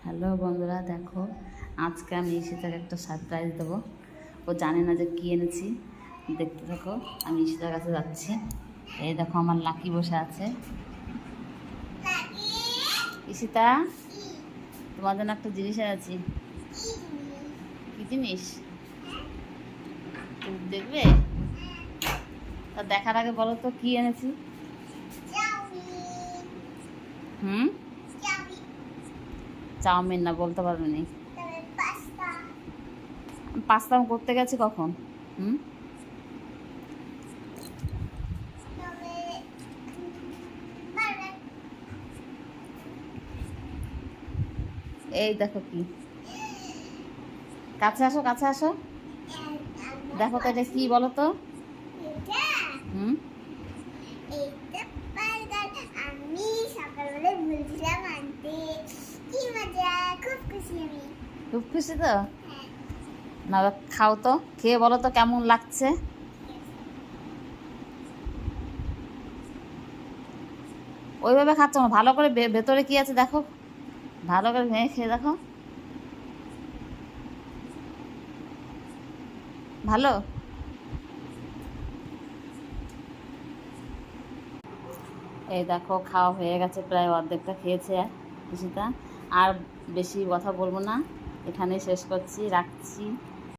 Hello বন্ধুরা, দেখো আজকে আমি ঈশিতাকে একটা সারপ্রাইজ দেবো। ও জানে না যে কী এনেছি। দেখতে থাকো, আমি ঈশিতার কাছে যাচ্ছি। এই দেখো আমার লাকি বসে আছে। ঈশিতা, তোমার জন্য একটা জিনিস এনেছি। কী জিনিস তুমি দেখবে? তা দেখার আগে বলো তো কী এনেছি। চাউমিন না, বলতে পারবে না। পাস্তা আমি করতে গেছি কখন? এই দেখো কি, কাছে আসো কাছে আসো, দেখো তো এটা কি বলো তো। হুম আমি সকালবেলা বলছিলাম আনতে, কি মজা, খুব খুশি আমি। খুব খুশি তো? না, খাও তো, খেয়ে বলো তো কেমন লাগছে। ওইভাবে খাচ্ছ না, ভালো করে ভেতরে কি আছে দেখো, ভালো করে ভেঙে খেয়ে দেখো। ভালো? এই দেখো খাওয়া হয়ে গেছে, প্রায় অর্ধেকটা খেয়েছে কিছুটা। আর বেশি কথা বলবো না, এখানেই শেষ করছি, রাখছি।